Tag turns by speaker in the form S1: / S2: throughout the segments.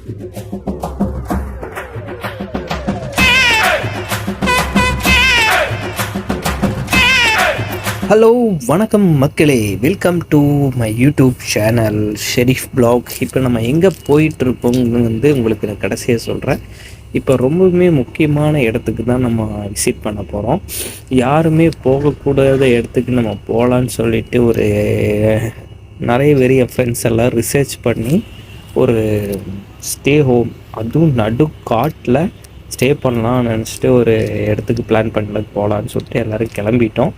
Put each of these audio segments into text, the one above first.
S1: Hello வணக்கம் மக்களே, welcome to my YouTube channel Sharif vlog. இப்போ நம்ம எங்கே போயிட்டுருப்போம்னு உங்களுக்கு நான் கடைசியாக சொல்கிறேன். இப்போ ரொம்பவுமே முக்கியமான இடத்துக்கு தான் நம்ம விசிட் பண்ண போகிறோம். யாருமே போகக்கூடாத இடத்துக்கு நம்ம போகலான்னு சொல்லிட்டு நிறைய பேர் என் ஃப்ரெண்ட்ஸ் எல்லாம் ரிசர்ச் பண்ணி ஒரு ஸ்டே ஹோம், அதுவும் நடு காட்டில் ஸ்டே பண்ணலாம்னு நினச்சிட்டு ஒரு இடத்துக்கு பிளான் பண்ணி போகலான்னு சொல்லிட்டு எல்லோரும் கிளம்பிட்டோம்.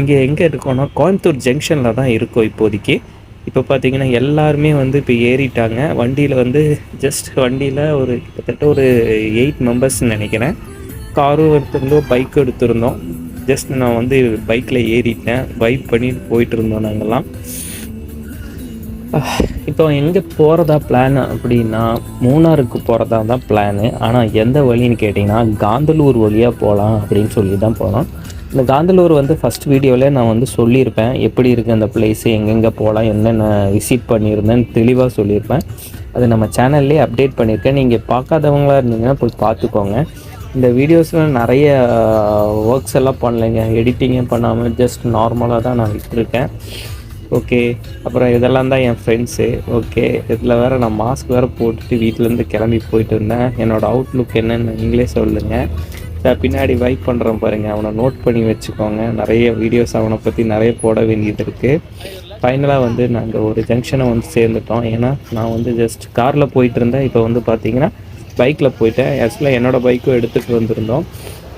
S1: இங்கே எங்கே இருக்கோன்னா கோயம்புத்தூர் ஜங்ஷனில் தான் இருக்கோம் இப்போதைக்கு. இப்போ பார்த்தீங்கன்னா எல்லாருமே இப்போ ஏறிட்டாங்க வண்டியில். ஜஸ்ட் வண்டியில் கிட்டத்தட்ட ஒரு 8 மெம்பர்ஸ்ன்னு நினைக்கிறேன். காரும் எடுத்திருந்தோம், பைக்கும் எடுத்திருந்தோம். ஜஸ்ட் நான் பைக்கில் ஏறிட்டேன், பைக் பண்ணிட்டு போயிட்டு இருந்தோம் நாங்கள்லாம். இப்போ எங்கே போகிறதா பிளான் அப்படின்னா மூணாருக்கு போகிறதா தான் பிளானு. ஆனால் எந்த வழின்னு கேட்டிங்கன்னா காந்தலூர் வழியாக போகலாம் அப்படின்னு சொல்லி தான் போனோம். இந்த காந்தலூர் ஃபஸ்ட் வீடியோவில் நான் சொல்லியிருப்பேன் எப்படி இருக்குது அந்த பிளேஸு, எங்கெங்கே போகலாம், என்னென்ன விசிட் பண்ணியிருந்தேன்னு தெளிவாக சொல்லியிருப்பேன். அது நம்ம சேனல்லே அப்டேட் பண்ணியிருக்கேன். நீங்கள் பார்க்காதவங்களாக இருந்தீங்கன்னா போய் பார்த்துக்கோங்க. இந்த வீடியோஸில் நிறைய ஒர்க்ஸ் எல்லாம் பண்ணலைங்க, எடிட்டிங்கே பண்ணாமல் ஜஸ்ட் நார்மலாக தான் நான் விட்டுருக்கேன். ஓகே, அப்புறம் இதெல்லாம் தான் என் ஃப்ரெண்ட்ஸு. ஓகே, இதில் வேறு நான் மாஸ்க் வேறு போட்டுட்டு வீட்டிலேருந்து கிளம்பி போயிட்டு இருந்தேன். என்னோடய அவுட்லுக் என்னென்னு நீங்களே சொல்லுங்கள். பின்னாடி வைப் பண்ணுறேன் பாருங்கள், அவனை நோட் பண்ணி வச்சுக்கோங்க. நிறைய வீடியோஸ் அவனை பற்றி நிறைய போட வேண்டியது இருக்குது. ஃபைனலாக நாங்கள் ஒரு ஜங்ஷனை சேர்ந்துட்டோம். ஏன்னா நான் ஜஸ்ட் காரில் போயிட்டு இருந்தேன். இப்போ பார்த்தீங்கன்னா பைக்கில் போயிட்டேன். ஆக்சுவலாக என்னோடய பைக்கும் எடுத்துகிட்டு வந்திருந்தோம்.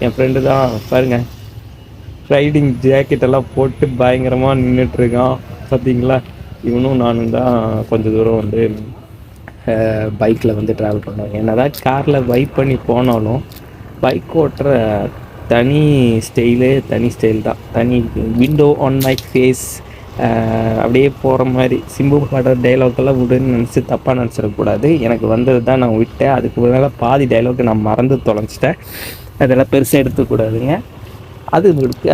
S1: என் ஃப்ரெண்டு தான் பாருங்கள், ரைடிங் ஜாக்கெட்டெல்லாம் போட்டு பயங்கரமாக நின்றுட்டுருக்கான் பார்த்தீங்களா. இவனும் நானும் தான் கொஞ்சம் தூரம் பைக்கில் ட்ராவல் பண்ணோம். என்ன தான் காரில் வைப் பண்ணி போனாலும் பைக் ஓட்டுற தனி ஸ்டைல் தான். தனி விண்டோ ஆன் மை ஃபேஸ் அப்படியே போகிற மாதிரி சிம்பு பாடுற டைலாக்கெல்லாம் விடுன்னு நினச்சி தப்பாக நினச்சிடக்கூடாது. எனக்கு வந்தது தான் நான் விட்டேன். அதுக்கு மேலே பாதி டைலாக் நான் மறந்து தொலைச்சிட்டேன். அதெல்லாம் பெருசாக எடுத்துக்கூடாதுங்க.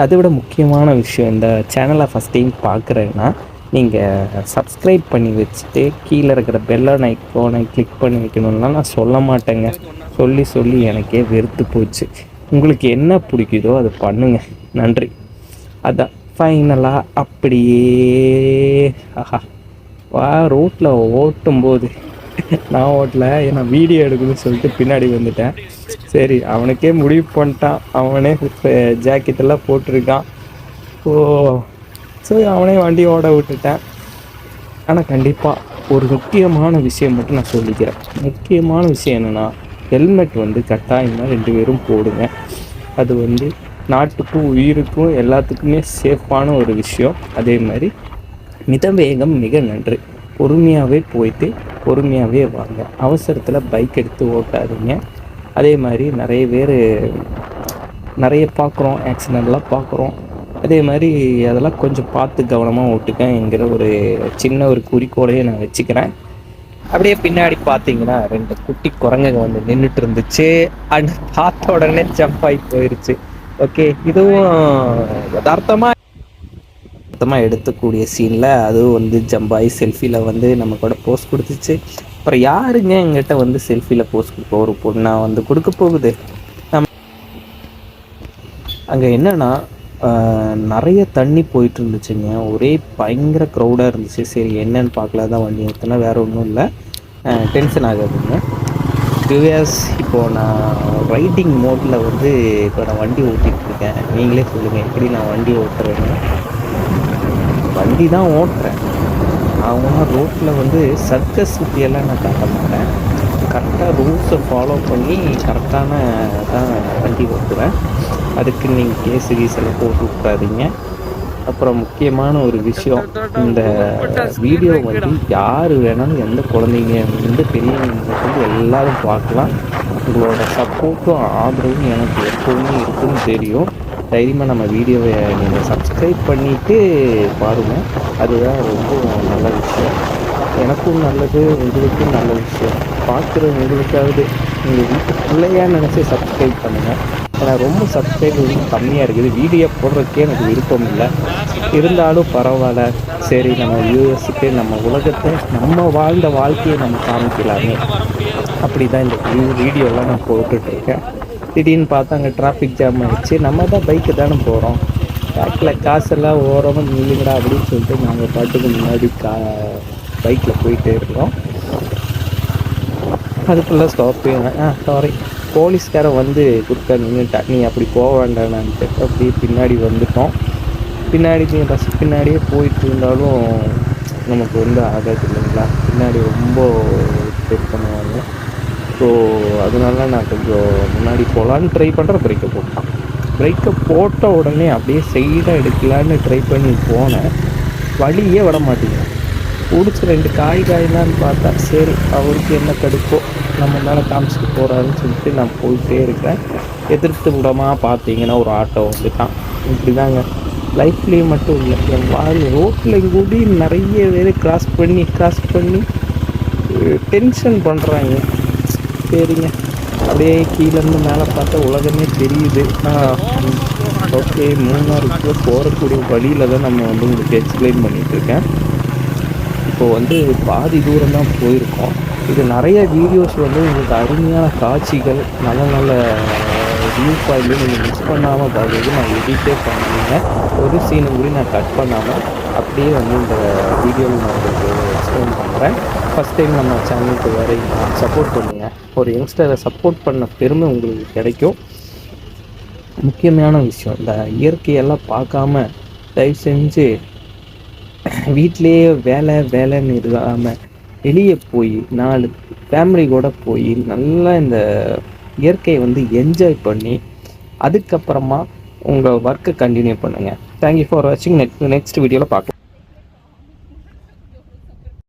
S1: அதை விட முக்கியமான விஷயம், இந்த சேனலை ஃபஸ்ட் டைம் பார்க்குறேன்னா நீங்கள் சப்ஸ்கிரைப் பண்ணி வச்சுட்டு கீழே இருக்கிற பெல் ஐகானை கிளிக் பண்ணி வைக்கணும்லாம் நான் சொல்ல மாட்டேங்க. சொல்லி எனக்கே வெறுத்து போச்சு. உங்களுக்கு என்ன பிடிக்குதோ அதை பண்ணுங்க. நன்றி. அதான் ஃபைனலாக அப்படியே ரோட்டில் ஓட்டும்போது நான் ஓட்டல, ஏன்னா வீடியோ எடுக்குதுன்னு சொல்லிட்டு பின்னாடி வந்துட்டேன். சரி, அவனுக்கே முடிவு பண்ணிட்டான், அவனே ஜாக்கெட்டெல்லாம் போட்டிருக்கான். சரி, அவனே வண்டி ஓட விட்டுட்டேன். ஆனால் கண்டிப்பாக ஒரு முக்கியமான விஷயம் மட்டும் நான் சொல்லிக்கிறேன். முக்கியமான விஷயம் என்னென்னா, ஹெல்மெட் கட்டாயமாக 2 பேரும் போடுங்க. அது நாட்டுக்கும் உயிருக்கும் எல்லாத்துக்குமே சேஃபான ஒரு விஷயம். அதே மாதிரி மிதவேகம் மிக நன்று. பொறுமையாகவே போயிட்டு பொறுமையாகவே வாங்க. அவசரத்தில் பைக் எடுத்து ஓட்டாதீங்க. அதே மாதிரி நிறைய பார்க்குறோம், ஆக்சிடெண்ட்லாம் பார்க்குறோம். அதே மாதிரி அதெல்லாம் கொஞ்சம் பார்த்து கவனமாக ஓட்டுக்கங்கிற ஒரு சின்ன ஒரு குறிக்கோளையே நான் வச்சுக்கிறேன். அப்படியே பின்னாடி பார்த்தீங்கன்னா 2 குட்டி குரங்குங்க நின்றுட்டு இருந்துச்சு. அண்ட் பார்த்த உடனே ஜம்ப் ஆகி போயிடுச்சு. ஓகே, இதுவும் யதார்த்தமாக எடுத்துக்கூடிய சீனில் அதுவும் ஜம்ப் ஆகி செல்ஃபியில் நம்ம கூட போஸ்ட் கொடுத்துச்சு. அப்புறம் யாருங்க எங்கிட்ட செல்ஃபியில் போஸ்ட் கொடுப்போம், ஒரு பொண்ணாக கொடுக்க போகுது. அங்கே என்னென்னா நிறைய தண்ணி போயிட்டு இருந்துச்சுங்க. ஒரே பயங்கர க்ரௌடாக இருந்துச்சு. சரி, என்னன்னு பார்க்கல தான் வண்டி எடுத்தோன்னா, வேறு ஒன்றும் இல்லை. டென்ஷன் ஆகாதுங்க. ரிவியர்ஸ், இப்போது நான் ரைடிங் மோட்டில் இப்போ நான் வண்டி ஓட்டிகிட்டு இருக்கேன். நீங்களே சொல்லுங்கள் எப்படி நான் வண்டி ஓட்டுறேன்னு. வண்டி தான் ஓட்டுறேன். நான் ரோட்டில் சர்க்கஸ் சுற்றியெல்லாம் நான் காட்ட மாட்டேன். கரெக்டாக ரூல்ஸை ஃபாலோ பண்ணி கரெக்டான தான் வண்டி ஓட்டுவேன். அதுக்கு நீங்கள் கேஸ் எல்லாம் போட்டு விட்றாதீங்க. அப்புறம் முக்கியமான ஒரு விஷயம், இந்த வீடியோ யார் வேணாலும், எந்த குழந்தைங்க பெரியவங்க எல்லோரும் பார்க்கலாம். உங்களோட சப்போர்ட்டும் ஆதரவும் எனக்கு எப்போவுமே இருக்குன்னு தெரியும். தைரியமாக நம்ம வீடியோவை நீங்கள் சப்ஸ்கிரைப் பண்ணிவிட்டு பாருங்கள். அதுதான் ரொம்ப நல்ல விஷயம். எனக்கும் நல்லது, உங்களுக்கும் நல்ல விஷயம். பார்க்குற உங்களுக்காவது உங்கள் வீட்டு பிள்ளையா நினச்சி சப்ஸ்கிரைப் பண்ணுங்கள். ஏன்னா ரொம்ப சப்ஸ்கிரைப் வந்து கம்மியாக இருக்குது. வீடியோ போடுறதுக்கே எனக்கு விருப்பம் இல்லை. இருந்தாலும் பரவாயில்ல, சரி நம்ம யூஎஸ்க்கு நம்ம உலகத்தை நம்ம வாழ்ந்த வாழ்க்கையை நம்ம காமிக்கலாமே, அப்படி தான் இந்த வீடியோலாம் நான் போட்டுட்ருக்கேன். திடீர்னு பார்த்தா அங்கே டிராஃபிக் ஜாம் ஆகிடுச்சு. நம்ம தான் பைக்கு தானே போகிறோம், பேக்கில் காசெல்லாம் ஓரமாக நில்லுங்கடா அப்படின்னு சொல்லிட்டு நாங்கள் பாட்டுக்கு முன்னாடி பைக்கில் போயிட்டே இருக்கோம். அதுக்குள்ளே சாரி, போலீஸ்காரன் வந்து குறுக்க நின்றுட்டா, நீ அப்படி போக வேண்டானான்ட்டு அப்படியே பின்னாடி வந்துட்டோம். பின்னாடி பஸ் பின்னாடியே போயிட்டு இருந்தாலும் நமக்கு வந்து ஆகாது இல்லைங்களா, பின்னாடி ரொம்ப செக் பண்ணுவாங்க. ஸோ அதனால நான் கொஞ்சம் முன்னாடி போகலான்னு ட்ரை பண்ணுறேன். பிரேக்கை போட்ட உடனே அப்படியே சைடாக எடுக்கலான்னு ட்ரை பண்ணி போனேன். வழியே விட மாட்டேங்கிறேன். பிடிச்சி 2 காய்லான்னு பார்த்தா சரி அவருக்கு என்ன கடுப்போ நம்ம மேலே காமிச்சிட்டு போகிறாருன்னு சொல்லிட்டு நான் போயிட்டே இருக்கிறேன். எதிர்த்து விடமாக பார்த்தீங்கன்னா ஒரு ஆட்டோ வந்துட்டான். இப்படி தாங்க லைஃப்லேயும் மட்டும் இல்லை, என் ரோட்டில் கூடி நிறைய பேர் கிராஸ் பண்ணி டென்ஷன் பண்ணுறாங்க. சரிங்க, அப்படியே கீழேருந்து மேலே பார்த்தா உலகமே தெரியுது. ஓகே, மூணாருக்கு போகக்கூடிய வழியில் தான் நம்ம வந்து உங்களுக்கு எக்ஸ்பிளைன் பண்ணிகிட்ருக்கேன். இப்போ வந்து பாதி தூரம் தான் போயிருக்கோம். இது நிறைய வீடியோஸ் வந்து உங்களுக்கு அருமையான காட்சிகள், நல்ல நல்ல வியூ பாயிண்ட்லையும் நீங்கள் மிஸ் பண்ணாமல் பார்க்குறது நான் எடிட்டே பண்ணுங்க. ஒரு சீனு கூட நான் கட் பண்ணாமல் அப்படியே வந்து இந்த வீடியோவில் நான் உங்களுக்கு எக்ஸ்பிளைன் பண்ணுறேன். ஃபஸ்ட் டைம் நம்ம சேனலுக்கு வேறு சப்போர்ட் பண்ணுங்கள். ஒரு யங்ஸ்டரை சப்போர்ட் பண்ண பெருமை உங்களுக்கு கிடைக்கும். முக்கியமான விஷயம், இந்த இயற்கையெல்லாம் பார்க்காம தயவு செஞ்சு வீட்டிலேயே வேலைன்னு இல்லாமல் வெளியே போய் 4 ஃபேமிலி கூட போய் நல்லா இந்த இயற்கையை வந்து என்ஜாய் பண்ணி அதுக்கப்புறமா உங்கள் ஒர்க்கை கண்டினியூ பண்ணுங்கள். தேங்க்யூ ஃபார் வாட்சிங். நெக்ஸ்ட் வீடியோவில் பார்க்கலாம்.